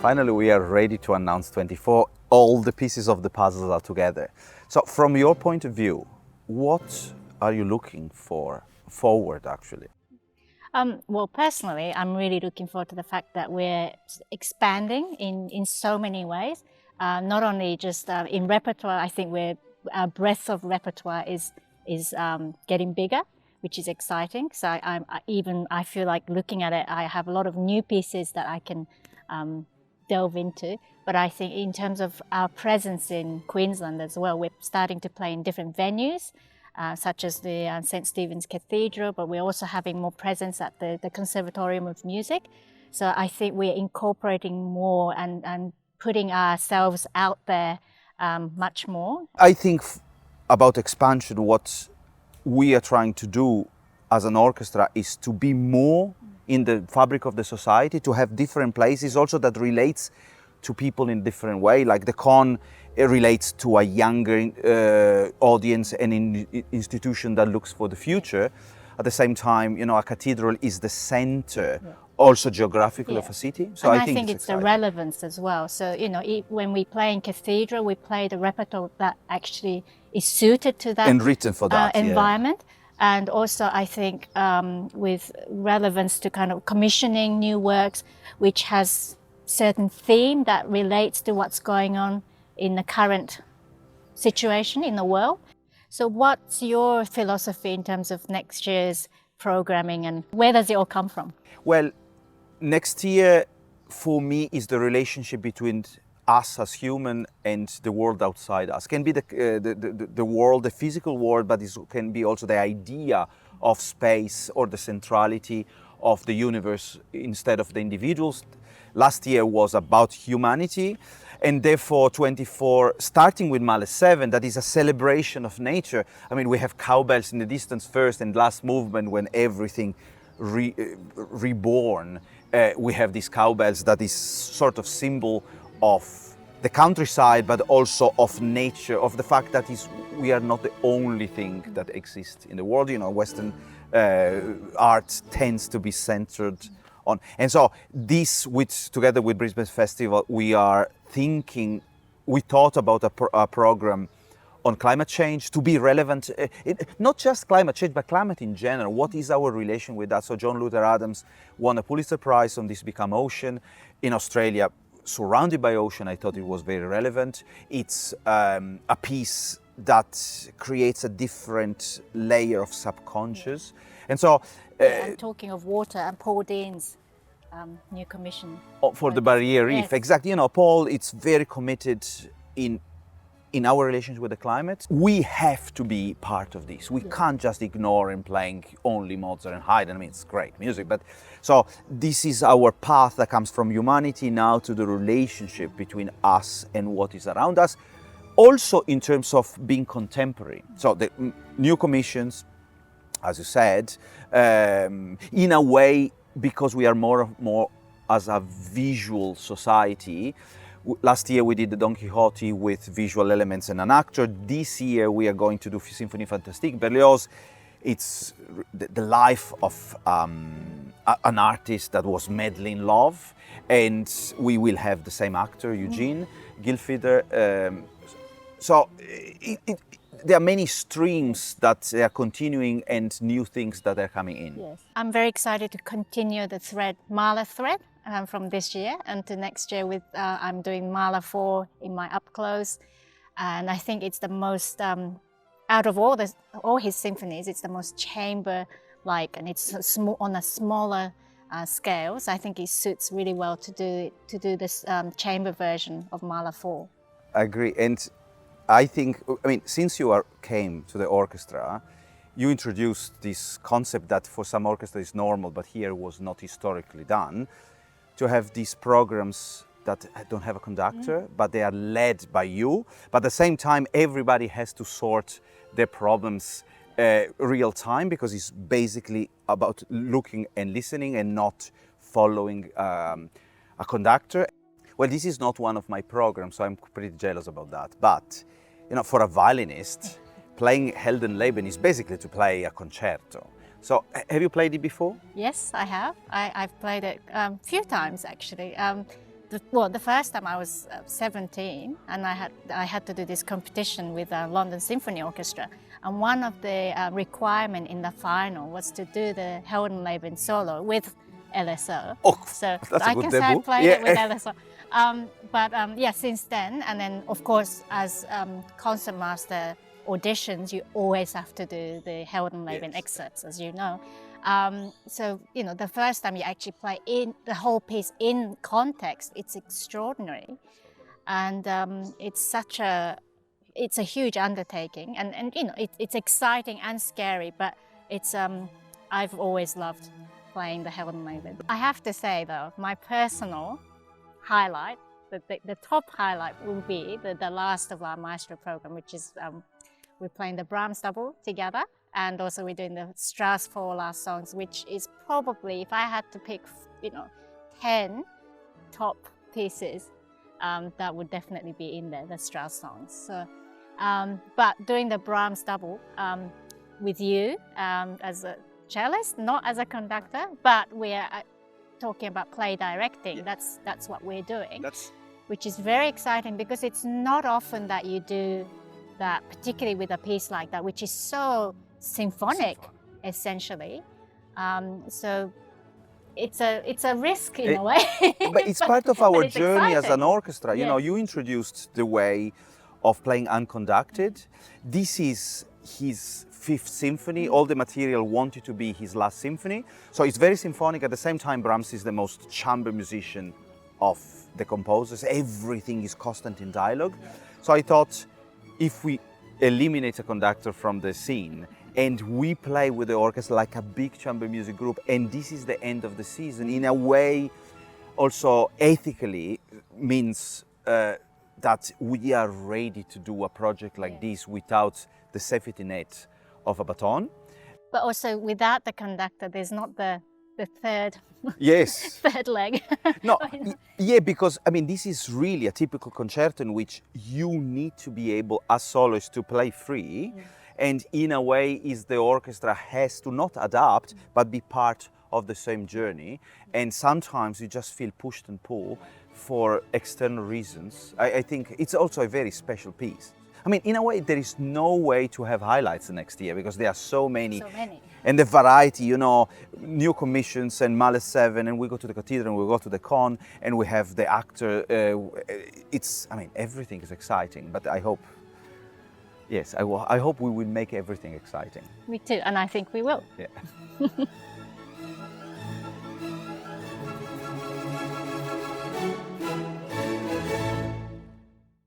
Finally, we are ready to announce 24. All the pieces of the puzzle are together. So from your point of view, what are you looking for forward, actually? Well, personally, I'm really looking forward to the fact that we're expanding in so many ways. Not only just in repertoire, I think our breadth of repertoire is getting bigger, which is exciting. So I feel like looking at it, I have a lot of new pieces that I can delve into. But I think in terms of our presence in Queensland as well, we're starting to play in different venues. Such as the St. Stephen's Cathedral, but we're also having more presence at the Conservatorium of Music. So I think we're incorporating more and putting ourselves out there much more. I think about expansion, what we are trying to do as an orchestra is to be more in the fabric of the society, to have different places also that relates to people in different way, like the con it relates to a younger audience and institution that looks for the future. At the same time, a cathedral is the center, also geographically, of a city. So I think it's the relevance as well. So, when we play in cathedral, we play the repertoire that actually is suited to that and written for that environment. Yeah. And also, I think with relevance to kind of commissioning new works, which has certain theme that relates to what's going on in the current situation in the world. So what's your philosophy in terms of next year's programming, and where does it all come from? Well, next year for me is the relationship between us as human and the world outside us. Can be the world, the physical world, but it can be also the idea of space or the centrality of the universe instead of the individuals. Last year was about humanity, and therefore 24, starting with Mahler 7, that is a celebration of nature. I mean, we have cowbells in the distance first and last movement when everything reborn. We have these cowbells that is sort of symbol of the countryside, but also of nature, of the fact that we are not the only thing that exists in the world. Western art tends to be centered on. And so this, together with Brisbane Festival, we thought about a program on climate change to be relevant, not just climate change, but climate in general. What is our relation with that? So John Luther Adams won a Pulitzer Prize on This Become Ocean. In Australia, surrounded by ocean, I thought it was very relevant. It's a piece that creates a different layer of subconscious. And so I'm talking of water and Paul Dean's new commission. For the Barrier Reef, yes. Exactly. Paul, it's very committed in our relationship with the climate. We have to be part of this. We can't just ignore and playing only Mozart and Haydn. I mean, it's great music, but so this is our path that comes from humanity now to the relationship between us and what is around us. Also in terms of being contemporary. So the new commissions, as you said, in a way, because we are more as a visual society. Last year we did the Don Quixote with visual elements and an actor. This year we are going to do Symphony Fantastique, Berlioz. It's the life of an artist that was madly in love, and we will have the same actor, Eugene Gilfeder. So there are many streams that are continuing and new things that are coming in. Yes. I'm very excited to continue the Mahler thread from this year and to next year with, I'm doing Mahler 4 in my up close. And I think it's the most, out of all his symphonies, it's the most chamber-like, and it's on a smaller scale. So I think it suits really well to do this chamber version of Mahler 4. I agree. And I think, since you came to the orchestra, you introduced this concept that for some orchestra is normal, but here was not historically done, to have these programs that don't have a conductor, but they are led by you. But at the same time, everybody has to sort their problems real time, because it's basically about looking and listening and not following a conductor. Well, this is not one of my programs, so I'm pretty jealous about that. But, for a violinist, playing Heldenleben is basically to play a concerto. So, have you played it before? Yes, I have. I've played it a few times, actually. the first time I was 17, and I had to do this competition with London Symphony Orchestra, and one of the requirement in the final was to do the Heldenleben solo with LSO. Oh, so that's I a good can say I debut. played Yeah. it with LSO. But yeah, since then, and then of course as concertmaster auditions, you always have to do the Heldenleben excerpts, as you know. So, you know, the first time you actually play in the whole piece in context, it's extraordinary. And it's a huge undertaking. And you know, it's exciting and scary, but it's, I've always loved playing the Heldenleben. I have to say though, my personal highlight, the top highlight will be the last of our Maestro program, which is we're playing the Brahms double together, and also we're doing the Strauss Four Last Songs, which is probably, if I had to pick, you know, 10 top pieces, that would definitely be in there, the Strauss songs. So, but doing the Brahms double with you as a cellist, not as a conductor, but we're talking about play directing. That's what we're doing, which is very exciting because it's not often that you do that, particularly with a piece like that, which is so symphonic, essentially. So it's a risk in a way. But it's part of our it's journey as an exciting. orchestra. You know, Yes. you introduced the way of playing unconducted. This is his fifth symphony. All the material wanted to be his last symphony. So it's very symphonic. At the same time, Brahms is the most chamber musician of the composers. Everything is constant in dialogue. So I thought, if we eliminate a conductor from the scene and we play with the orchestra like a big chamber music group, and this is the end of the season, in a way also ethically means that we are ready to do a project like this without the safety net of a baton. But also without the conductor, there's not the third Yes. third leg. No, yeah, because I mean, this is really a typical concerto in which you need to be able, as soloists, to play free, and in a way, is the orchestra has to not adapt, but be part of the same journey. And sometimes you just feel pushed and pulled for external reasons. I think it's also a very special piece. I mean, in a way, there is no way to have highlights the next year because there are so many. So many. And the variety, you know, new commissions and Mahler 7, and we go to the cathedral and we go to the con, and we have the actor. I mean, everything is exciting, but I hope, yes, I hope we will make everything exciting. Me too, and I think we will. Yeah.